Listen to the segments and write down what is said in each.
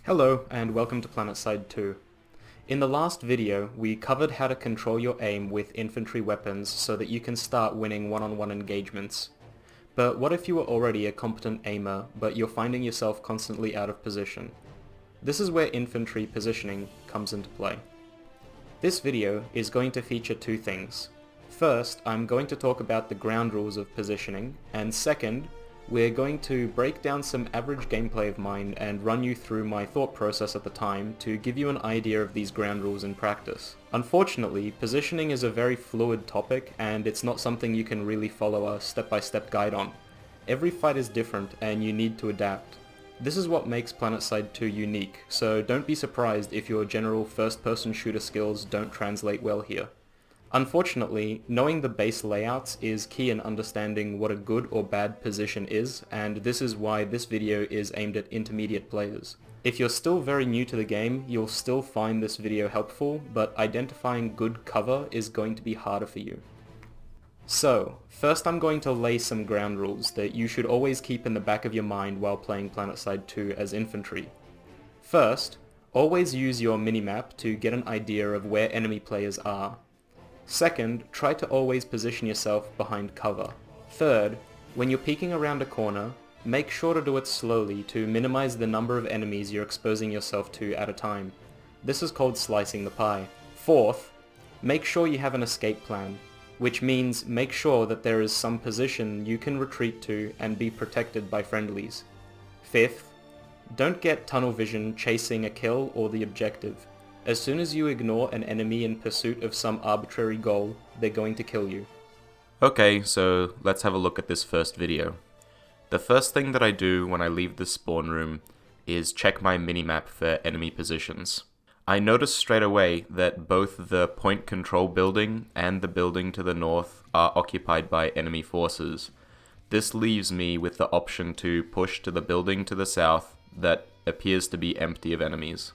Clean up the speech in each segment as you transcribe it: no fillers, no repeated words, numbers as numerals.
Hello and welcome to Planetside 2. In the last video, we covered how to control your aim with infantry weapons so that you can start winning one-on-one engagements. But what if you were already a competent aimer, but you're finding yourself constantly out of position? This is where infantry positioning comes into play. This video is going to feature two things. First, I'm going to talk about the ground rules of positioning, and second, we're going to break down some average gameplay of mine and run you through my thought process at the time to give you an idea of these ground rules in practice. Unfortunately, positioning is a very fluid topic and it's not something you can really follow a step-by-step guide on. Every fight is different and you need to adapt. This is what makes Planetside 2 unique, so don't be surprised if your general first-person shooter skills don't translate well here. Unfortunately, knowing the base layouts is key in understanding what a good or bad position is, and this is why this video is aimed at intermediate players. If you're still very new to the game, you'll still find this video helpful, but identifying good cover is going to be harder for you. So, first I'm going to lay some ground rules that you should always keep in the back of your mind while playing Planetside 2 as infantry. First, always use your minimap to get an idea of where enemy players are. Second, try to always position yourself behind cover. Third, when you're peeking around a corner, make sure to do it slowly to minimize the number of enemies you're exposing yourself to at a time. This is called slicing the pie. Fourth, make sure you have an escape plan, which means make sure that there is some position you can retreat to and be protected by friendlies. Fifth, don't get tunnel vision chasing a kill or the objective. As soon as you ignore an enemy in pursuit of some arbitrary goal, they're going to kill you. Okay, so let's have a look at this first video. The first thing that I do when I leave the spawn room is check my minimap for enemy positions. I notice straight away that both the point control building and the building to the north are occupied by enemy forces. This leaves me with the option to push to the building to the south that appears to be empty of enemies.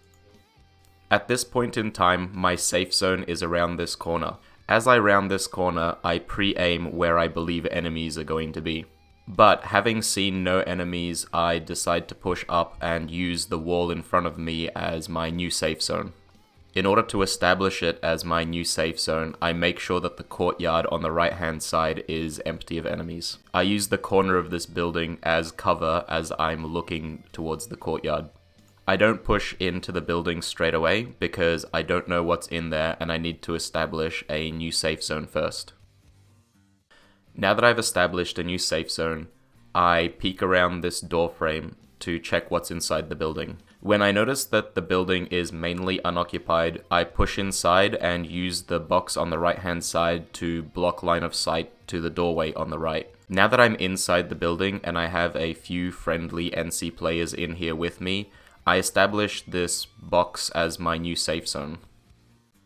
At this point in time, my safe zone is around this corner. As I round this corner, I pre-aim where I believe enemies are going to be. But having seen no enemies, I decide to push up and use the wall in front of me as my new safe zone. In order to establish it as my new safe zone, I make sure that the courtyard on the right hand side is empty of enemies. I use the corner of this building as cover as I'm looking towards the courtyard. I don't push into the building straight away because I don't know what's in there and I need to establish a new safe zone first. Now that I've established a new safe zone, I peek around this door frame to check what's inside the building. When I notice that the building is mainly unoccupied, I push inside and use the box on the right hand side to block line of sight to the doorway on the right. Now that I'm inside the building and I have a few friendly NC players in here with me, I established this box as my new safe zone.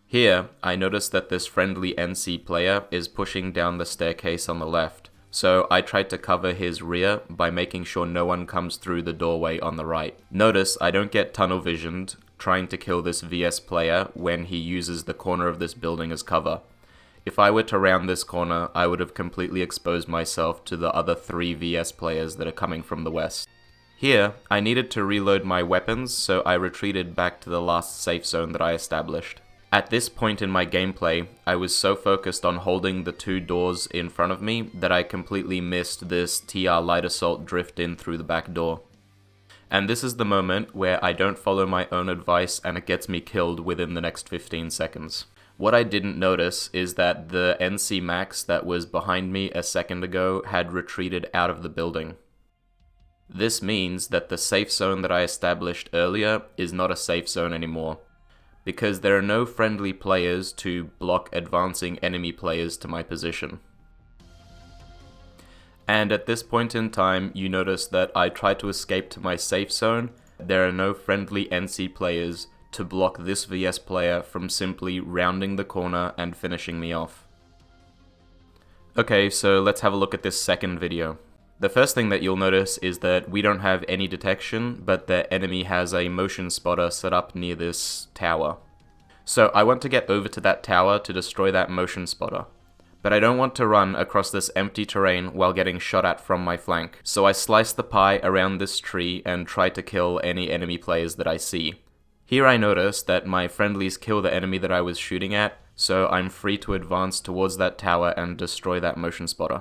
Here, I noticed that this friendly NC player is pushing down the staircase on the left, so I tried to cover his rear by making sure no one comes through the doorway on the right. Notice I don't get tunnel visioned trying to kill this VS player when he uses the corner of this building as cover. If I were to round this corner, I would have completely exposed myself to the other 3 VS players that are coming from the west. Here, I needed to reload my weapons, so I retreated back to the last safe zone that I established. At this point in my gameplay, I was so focused on holding the 2 doors in front of me that I completely missed this TR light assault drift in through the back door. And this is the moment where I don't follow my own advice and it gets me killed within the next 15 seconds. What I didn't notice is that the NC Max that was behind me a second ago had retreated out of the building. This means that the safe zone that I established earlier is not a safe zone anymore, because there are no friendly players to block advancing enemy players to my position. And at this point in time, you notice that I try to escape to my safe zone. There are no friendly NC players to block this VS player from simply rounding the corner and finishing me off. Okay, so let's have a look at this second video. The first thing that you'll notice is that we don't have any detection, but the enemy has a motion spotter set up near this tower. So I want to get over to that tower to destroy that motion spotter. But I don't want to run across this empty terrain while getting shot at from my flank, so I slice the pie around this tree and try to kill any enemy players that I see. Here I notice that my friendlies kill the enemy that I was shooting at, so I'm free to advance towards that tower and destroy that motion spotter.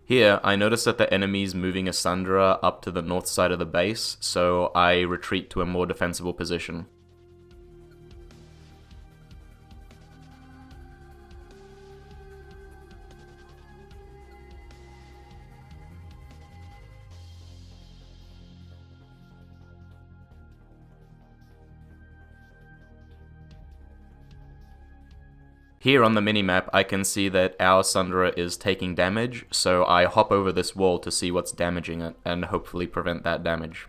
Here, I notice that the enemy's moving a Sunderer up to the north side of the base, so I retreat to a more defensible position. Here on the minimap, I can see that our Sunderer is taking damage, so I hop over this wall to see what's damaging it, and hopefully prevent that damage.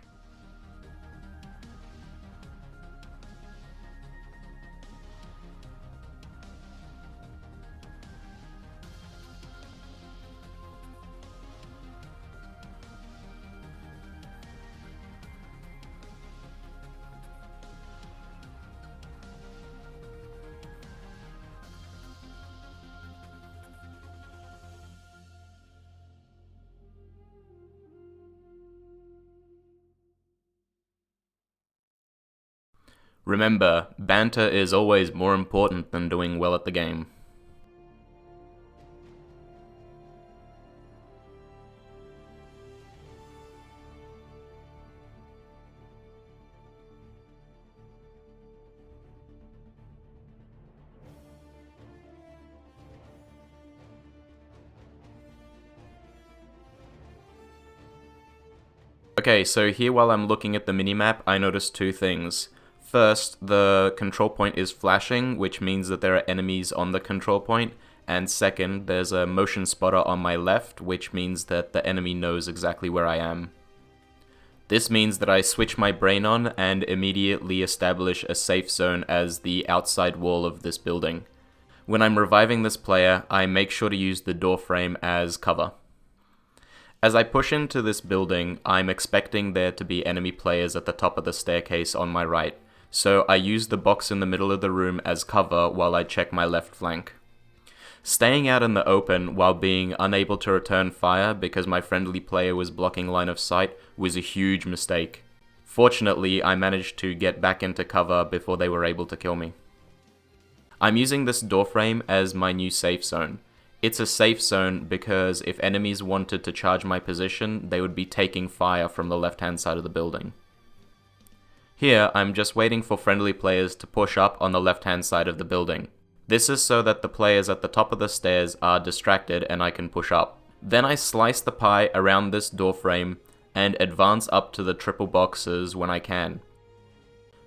Remember, banter is always more important than doing well at the game. Okay, so here while I'm looking at the minimap, I noticed two things. First, the control point is flashing, which means that there are enemies on the control point, and second, there's a motion spotter on my left, which means that the enemy knows exactly where I am. This means that I switch my brain on and immediately establish a safe zone as the outside wall of this building. When I'm reviving this player, I make sure to use the door frame as cover. As I push into this building, I'm expecting there to be enemy players at the top of the staircase on my right, so I use the box in the middle of the room as cover while I check my left flank. Staying out in the open while being unable to return fire because my friendly player was blocking line of sight was a huge mistake. Fortunately, I managed to get back into cover before they were able to kill me. I'm using this door frame as my new safe zone. It's a safe zone because if enemies wanted to charge my position, they would be taking fire from the left-hand side of the building. Here, I'm just waiting for friendly players to push up on the left-hand side of the building. This is so that the players at the top of the stairs are distracted and I can push up. Then I slice the pie around this door frame and advance up to the triple boxes when I can.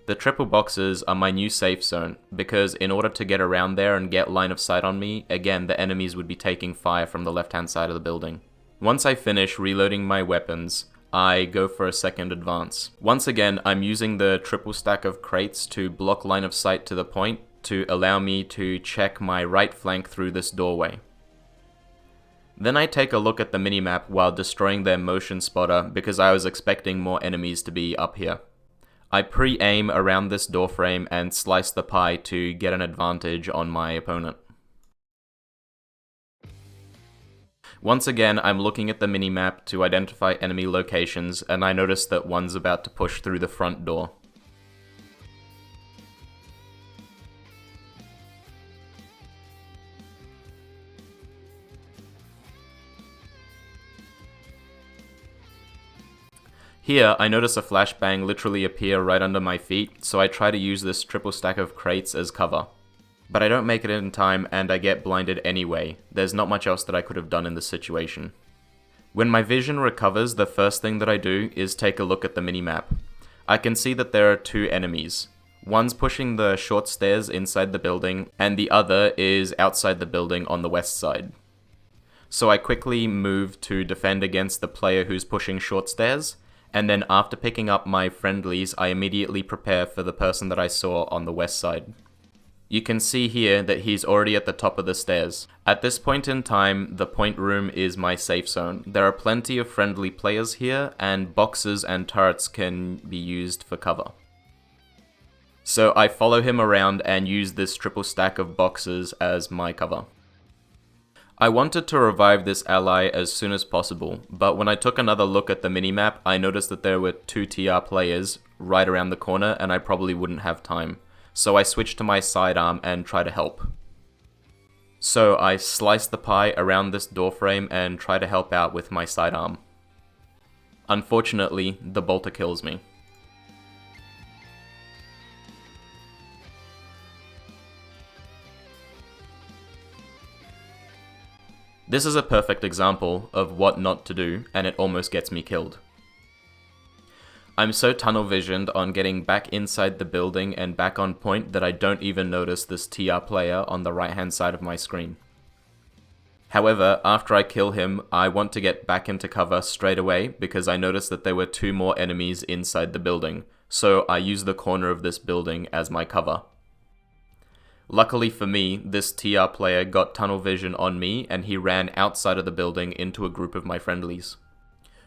The triple boxes are my new safe zone, because in order to get around there and get line of sight on me, again the enemies would be taking fire from the left-hand side of the building. Once I finish reloading my weapons, I go for a second advance. Once again, I'm using the triple stack of crates to block line of sight to the point to allow me to check my right flank through this doorway. Then I take a look at the minimap while destroying their motion spotter because I was expecting more enemies to be up here. I pre-aim around this doorframe and slice the pie to get an advantage on my opponent. Once again, I'm looking at the minimap to identify enemy locations, and I notice that one's about to push through the front door. Here, I notice a flashbang literally appear right under my feet, so I try to use this triple stack of crates as cover. But I don't make it in time and I get blinded anyway. There's not much else that I could have done in this situation. When my vision recovers, the first thing that I do is take a look at the minimap. I can see that there are two enemies. One's pushing the short stairs inside the building, and the other is outside the building on the west side. So I quickly move to defend against the player who's pushing short stairs, and then after picking up my friendlies, I immediately prepare for the person that I saw on the west side. You can see here that he's already at the top of the stairs. At this point in time, the point room is my safe zone. There are plenty of friendly players here, and boxes and turrets can be used for cover. So I follow him around and use this triple stack of boxes as my cover. I wanted to revive this ally as soon as possible, but when I took another look at the minimap, I noticed that there were 2 TR players right around the corner and I probably wouldn't have time. So I switched to my sidearm and try to help. So I slice the pie around this doorframe and try to help out with my sidearm. Unfortunately, the bolter kills me. This is a perfect example of what not to do, and it almost gets me killed. I'm so tunnel visioned on getting back inside the building and back on point that I don't even notice this TR player on the right hand side of my screen. However, after I kill him, I want to get back into cover straight away because I noticed that there were 2 more enemies inside the building, so I use the corner of this building as my cover. Luckily for me, this TR player got tunnel vision on me and he ran outside of the building into a group of my friendlies.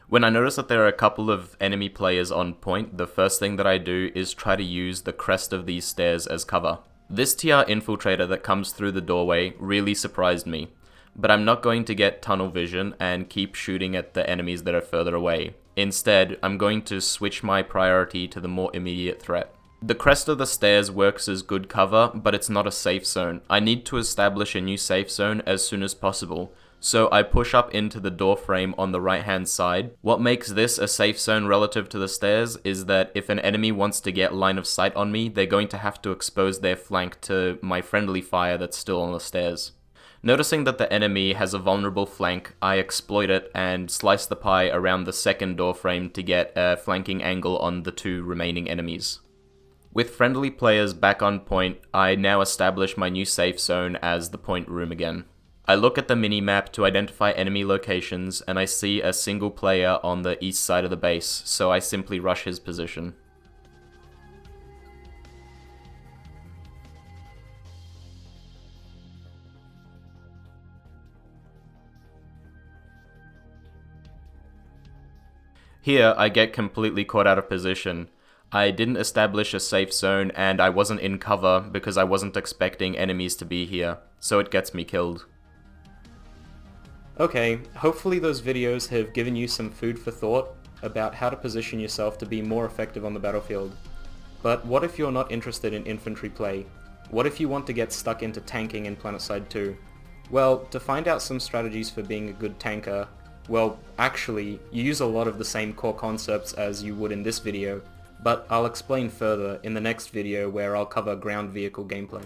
When I notice that there are a couple of enemy players on point, the first thing that I do is try to use the crest of these stairs as cover. This TR infiltrator that comes through the doorway really surprised me, but I'm not going to get tunnel vision and keep shooting at the enemies that are further away. Instead, I'm going to switch my priority to the more immediate threat. The crest of the stairs works as good cover, but it's not a safe zone. I need to establish a new safe zone as soon as possible, so I push up into the door frame on the right hand side. What makes this a safe zone relative to the stairs is that if an enemy wants to get line of sight on me, they're going to have to expose their flank to my friendly fire that's still on the stairs. Noticing that the enemy has a vulnerable flank, I exploit it and slice the pie around the second door frame to get a flanking angle on the 2 remaining enemies. With friendly players back on point, I now establish my new safe zone as the point room again. I look at the minimap to identify enemy locations and I see a single player on the east side of the base, so I simply rush his position. Here, I get completely caught out of position. I didn't establish a safe zone and I wasn't in cover because I wasn't expecting enemies to be here, so it gets me killed. Okay, hopefully those videos have given you some food for thought about how to position yourself to be more effective on the battlefield. But what if you're not interested in infantry play? What if you want to get stuck into tanking in Planetside 2? Well, to find out some strategies for being a good tanker, well, actually, you use a lot of the same core concepts as you would in this video, but I'll explain further in the next video where I'll cover ground vehicle gameplay.